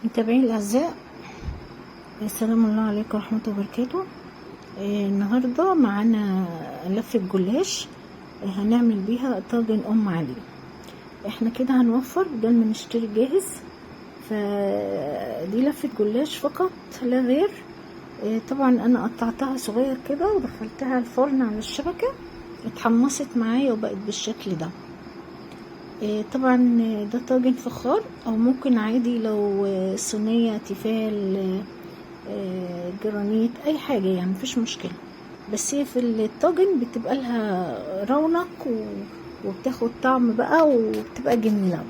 متابعين الاعزاء، السلام الله عليكم ورحمه الله وبركاته. النهارده معانا لفه جلاش هنعمل بيها طاجن ام علي. احنا كده هنوفر بدل ما نشتري جاهز، فدي لفه جلاش فقط لا غير. طبعا انا قطعتها صغير كده ودخلتها الفرن على الشبكه، اتحمصت معايا وبقت بالشكل ده. طبعا ده طاجن فخار، او ممكن عادي لو صينيه تيفال، جرانيت، اي حاجه يعني مفيش مشكله، بس هي في الطاجن بتبقى لها رونق وبتاخد طعم بقى وبتبقى جميله.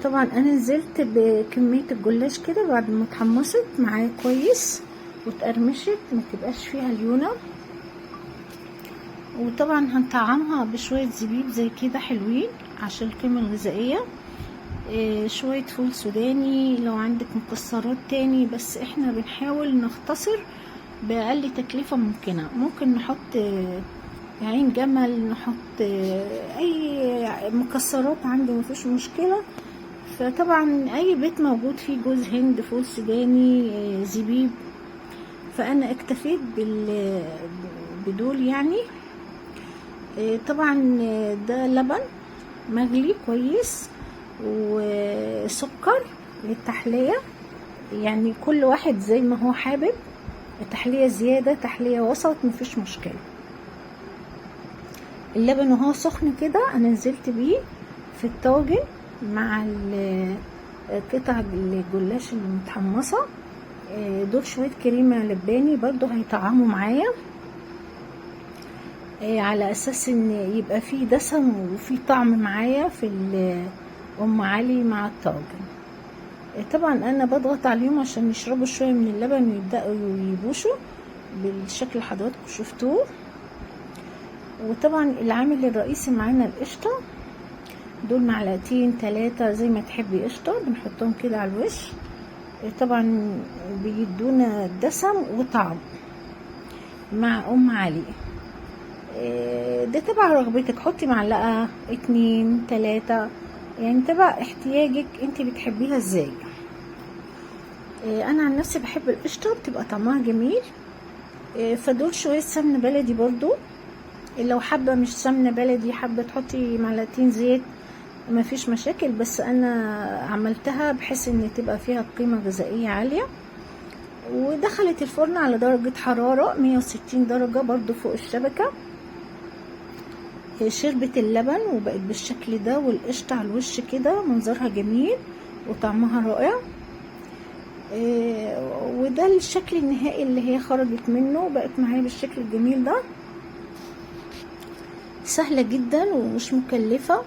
طبعا انا نزلت بكميه الجلاش كده بعد ما اتحمصت معايا كويس واتقرمشت، ما تبقاش فيها ليونه. وطبعا هنطعمها بشويه زبيب زي كده حلوين عشان القيمه الغذائيه. شويه فول سوداني، لو عندك مكسرات تاني، بس احنا بنحاول نختصر باقل تكلفه ممكنه. ممكن نحط عين جمل، نحط اي مكسرات عندي مفيش مشكله. فطبعا اي بيت موجود فيه جوز هند، فول سوداني، زبيب، فانا اكتفيت بدول يعني. طبعا ده لبن مغلي كويس وسكر للتحلية، يعني كل واحد زي ما هو حابب، تحلية زيادة تحلية وسط مفيش مشكلة. اللبن وهو سخن كده انا نزلت بيه في الطاجن مع قطع الجلاش المتحمصة. دول شوية كريمة لباني برضو هيطعموا معايا، على اساس ان يبقى فيه دسم وفيه طعم معايا في ام علي مع الطاجن. طبعا انا بضغط عليهم عشان يشربوا شويه من اللبن ويبداوا يبوشوا بالشكل اللي حضراتكم شفتوه. وطبعا العامل الرئيسي معانا القشطه، دول معلقتين 3 زي ما تحبي قشطه، بنحطهم كده على الوش. طبعا بيدونا دسم وطعم مع ام علي. ده تبع رغبتك، حطي معلقه 2 3 يعني تبع احتياجك انت بتحبيها ازاي. انا عن نفسي بحب القشطه، بتبقى طعمها جميل. فدول شويه سمنه بلدي برضو، لو حابه مش سمنه بلدي حابه تحطي معلقتين زيت مفيش مشاكل، بس انا عملتها بحيث ان تبقى فيها قيمه غذائيه عاليه. ودخلت الفرن على درجه حراره 160 درجه برضو فوق الشبكه. شربت اللبن وبقت بالشكل ده، والقشطه على الوش كده منظرها جميل وطعمها رائع. وده الشكل النهائي اللي هي خرجت منه، بقت معايا بالشكل الجميل ده. سهله جدا ومش مكلفه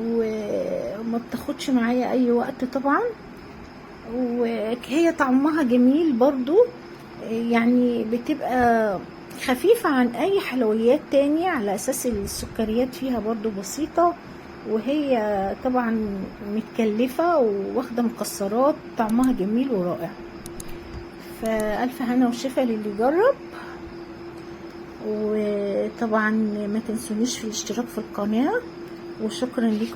وما بتاخدش معايا اي وقت طبعا، وهي طعمها جميل برضو، يعني بتبقى خفيفة عن اي حلويات تانية على اساس السكريات فيها برضو بسيطة، وهي طبعا متكلفة وواخدة مكسرات، طعمها جميل ورائع. فألف هنا وشفا للي يجرب. وطبعا ما تنسونيش في الاشتراك في القناة، وشكرا لكم.